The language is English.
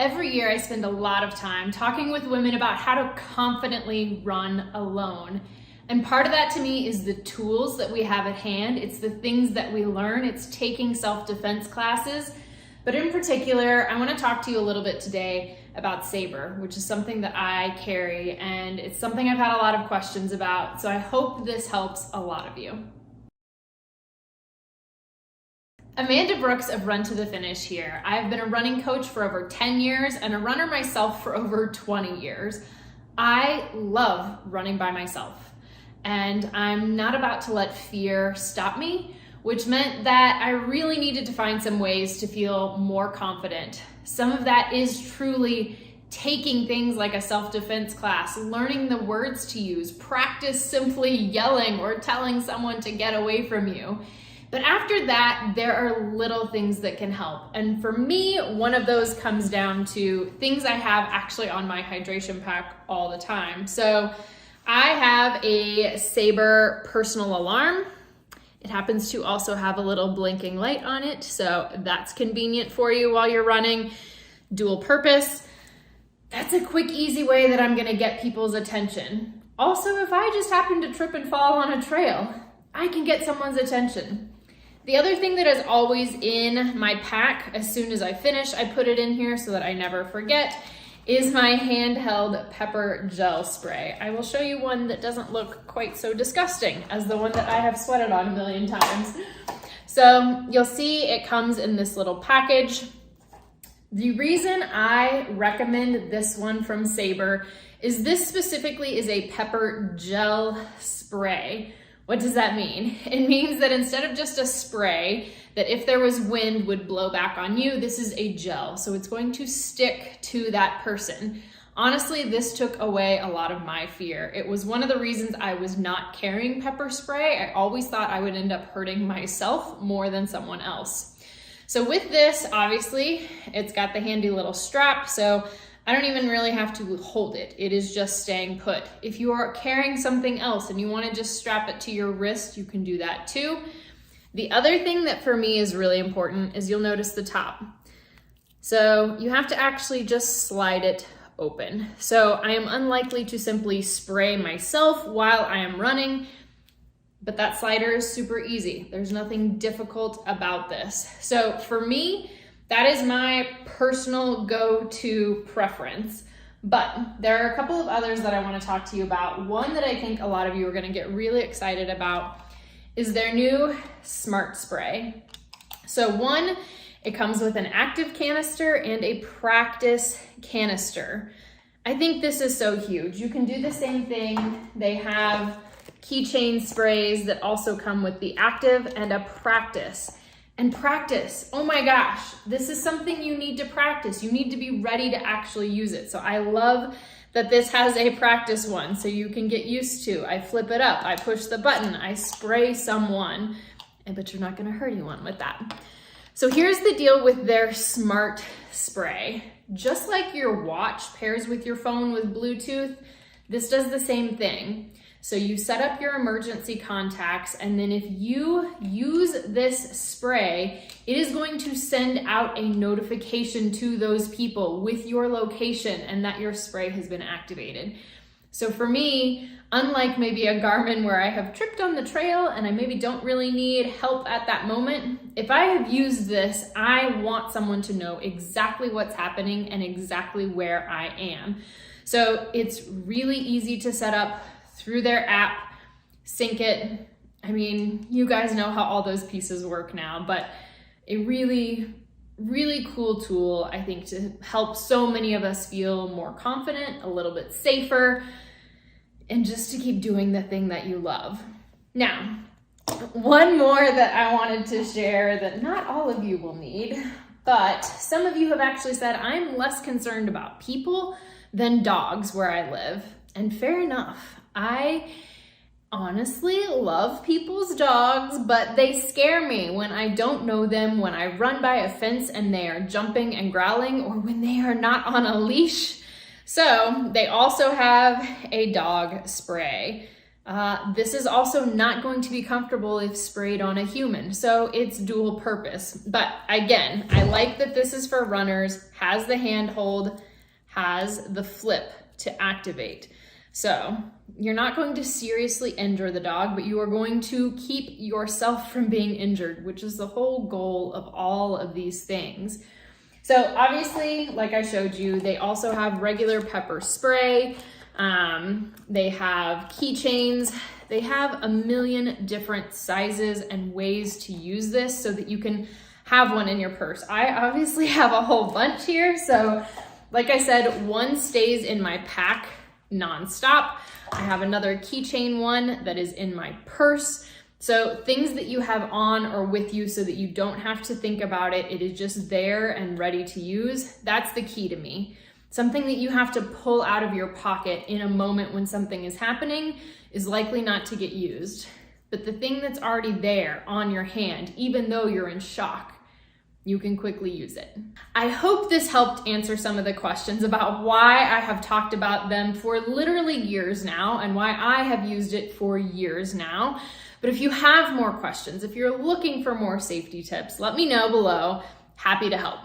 Every year I spend a lot of time talking with women about how to confidently run alone. And part of that to me is the tools that we have at hand. It's the things that we learn. It's taking self-defense classes. But in particular, I want to talk to you a little bit today about Saber, which is something that I carry, and it's something I've had a lot of questions about. So I hope this helps a lot of you. Amanda Brooks of Run to the Finish here. I've been a running coach for over 10 years and a runner myself for over 20 years. I love running by myself, and I'm not about to let fear stop me, which meant that I really needed to find some ways to feel more confident. Some of that is truly taking things like a self-defense class, learning the words to use, practice simply yelling or telling someone to get away from you. But after that, there are little things that can help. And for me, one of those comes down to things I have actually on my hydration pack all the time. So I have a Saber personal alarm. It happens to also have a little blinking light on it, so that's convenient for you while you're running. Dual purpose. That's a quick, easy way that I'm gonna get people's attention. Also, if I just happen to trip and fall on a trail, I can get someone's attention. The other thing that is always in my pack, as soon as I finish, I put it in here so that I never forget, is my handheld pepper gel spray. I will show you one that doesn't look quite so disgusting as the one that I have sweated on a million times. So you'll see it comes in this little package. The reason I recommend this one from Saber is this specifically is a pepper gel spray. What does that mean? It means that instead of just a spray that if there was wind would blow back on you, this is a gel. So it's going to stick to that person. Honestly, this took away a lot of my fear. It was one of the reasons I was not carrying pepper spray. I always thought I would end up hurting myself more than someone else. So with this, obviously, it's got the handy little strap. So I don't even really have to hold it. It is just staying put. If you are carrying something else and you want to just strap it to your wrist, you can do that too. The other thing that for me is really important is you'll notice the top. So you have to actually just slide it open. So I am unlikely to simply spray myself while I am running, but that slider is super easy. There's nothing difficult about this. So for me, that is my personal go-to preference, but there are a couple of others that I want to talk to you about. One that I think a lot of you are going to get really excited about is their new Smart Spray. So one, it comes with an active canister and a practice canister. I think this is so huge. You can do the same thing. They have Keychain sprays that also come with the active and a practice. And practice, oh my gosh, this is something you need to practice. You need to be ready to actually use it. So I love that this has a practice one so you can get used to. I flip it up, I push the button, I spray someone, but you're not gonna hurt anyone with that. So here's the deal with their Smart Spray. Just like your watch pairs with your phone with Bluetooth, this does the same thing. So you set up your emergency contacts, and then if you use this spray, it is going to send out a notification to those people with your location and that your spray has been activated. So for me, unlike maybe a Garmin where I have tripped on the trail and I maybe don't really need help at that moment, if I have used this, I want someone to know exactly what's happening and exactly where I am. So it's really easy to set up through their app, sync it. I mean, you guys know how all those pieces work now, but a really, really cool tool, I think, to help so many of us feel more confident, a little bit safer, and just to keep doing the thing that you love. Now, one more that I wanted to share that not all of you will need, but some of you have actually said, I'm less concerned about people than dogs where I live. And fair enough. I honestly love people's dogs, but they scare me when I don't know them, when I run by a fence and they are jumping and growling, or when they are not on a leash. So they also have a dog spray. This is also not going to be comfortable if sprayed on a human, so it's dual purpose. But again, I like that this is for runners, has the handhold, has the flip to activate. So you're not going to seriously injure the dog, but you are going to keep yourself from being injured, which is the whole goal of all of these things. So obviously, like I showed you, they also have regular pepper spray. They have keychains. They have a million different sizes and ways to use this so that you can have one in your purse. I obviously have a whole bunch here. So like I said, one stays in my pack nonstop. I have another keychain one that is in my purse. So things that you have on or with you so that you don't have to think about it. It is just there and ready to use. That's the key to me. Something that you have to pull out of your pocket in a moment when something is happening is likely not to get used. But the thing that's already there on your hand, even though you're in shock, you can quickly use it. I hope this helped answer some of the questions about why I have talked about them for literally years now and why I have used it for years now. But if you have more questions, if you're looking for more safety tips, let me know below. Happy to help.